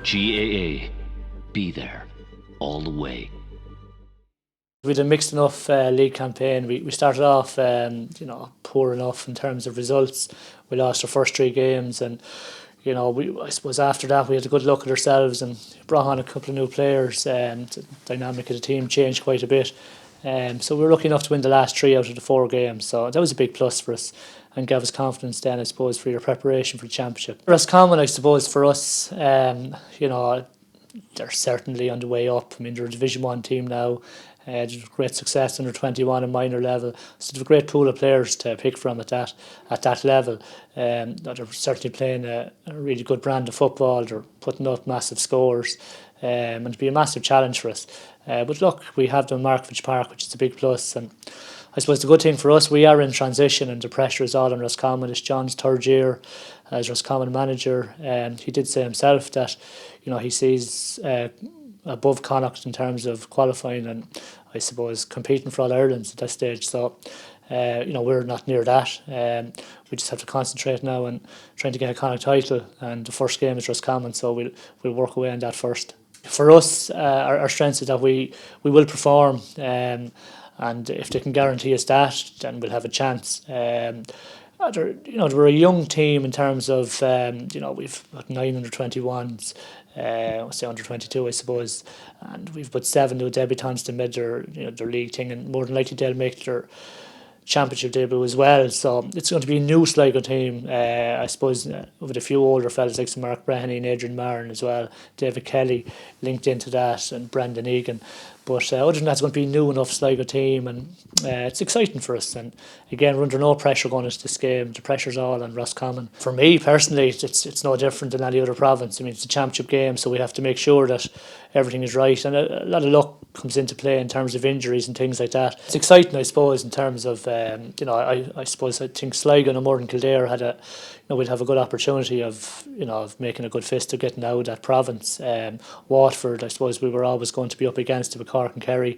GAA, be there all the way. We had a mixed enough league campaign. We started off, poor enough in terms of results. We lost our first 3 games, and I suppose after that we had a good look at ourselves and brought on a couple of new players. The dynamic of the team changed quite a bit. So we were lucky enough to win the last 3 out of the 4 games. So that was a big plus for us and gave us confidence then, I suppose, for your preparation for the championship. Roscommon, I suppose, for us, they're certainly on the way up. I mean, they're a Division 1 team now. Great success under 21 and minor level, so they've a great pool of players to pick from at that level. They're certainly playing a really good brand of football. They're putting up massive scores, and it'll be a massive challenge for us. But look, we have them in Markievicz Park, which is a big plus. And I suppose the good thing for us, we are in transition, and the pressure is all on Roscommon. It's John's 3rd year as Roscommon manager, and he did say himself that he sees above Connacht in terms of qualifying and I suppose competing for All Ireland at that stage. So we're not near that. We just have to concentrate now on trying to get a Connacht title, and the first game is Roscommon, so we'll work away on that first. For us, our strength is that we will perform, and if they can guarantee us that, then we'll have a chance. We're a young team in terms of we've got 9 under 21s, say under 22, I suppose, and we've put 7 new debutants to mid their league thing, and more than likely they'll make their championship debut as well. So it's going to be a new Sligo team, I suppose, with a few older fellas like Mark Breheny and Adrian Marin as well, David Kelly linked into that, and Brendan Egan. But other than that, it's going to be a new enough Sligo team, and it's exciting for us. And again, we're under no pressure going into this game. The pressure's all on Roscommon. For me personally, it's no different than any other province. I mean, it's a championship game, so we have to make sure that everything is right. And a lot of luck comes into play in terms of injuries and things like that. It's exciting, I suppose, in terms of I think Sligo no more than Kildare had we'd have a good opportunity of making a good fist of getting out of that province. Waterford, I suppose, we were always going to be up against it with Cork and Kerry.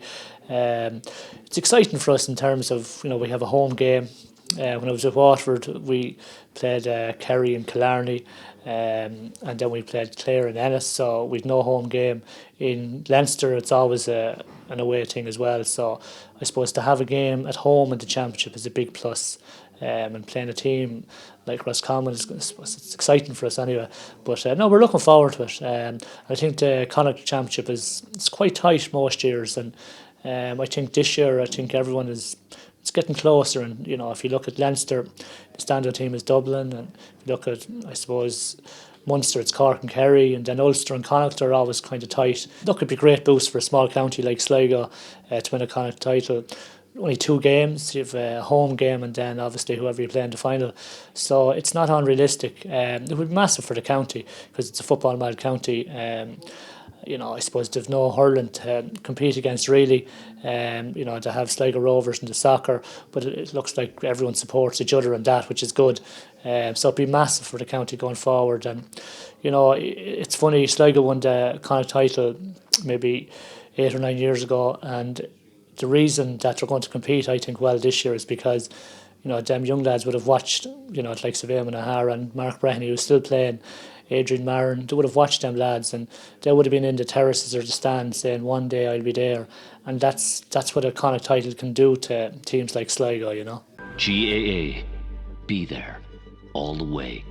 It's exciting for us in terms of we have a home game. When I was at Waterford, we played Kerry and Killarney, and then we played Clare and Ennis, so we'd no home game. In Leinster, it's always an away thing as well, so I suppose to have a game at home in the championship is a big plus. And playing a team like Roscommon it's exciting for us anyway. But no, we're looking forward to it. I think the Connacht Championship it's quite tight most years, and I think this year everyone it's getting closer. And if you look at Leinster, the standout team is Dublin, and if you look at I suppose Munster, it's Cork and Kerry, and then Ulster and Connacht are always kind of tight. Look, it'd be a great boost for a small county like Sligo to win a Connacht title. Only 2 games, you have a home game and then obviously whoever you play in the final. So it's not unrealistic. It would be massive for the county because it's a football mad county. I suppose they've no hurling to compete against really. To have Sligo Rovers in the soccer, but it looks like everyone supports each other in that, which is good. So it'd be massive for the county going forward. And it's funny, Sligo won the Connacht title maybe 8 or 9 years ago, and the reason that they're going to compete, I think, well this year is because, them young lads would have watched, like Eamon O'Hara and Mark Breheny, who's still playing, Adrian Marin, they would have watched them lads, and they would have been in the terraces or the stands saying, one day I'll be there. And that's what a Connacht title can do to teams like Sligo, GAA, be there all the way.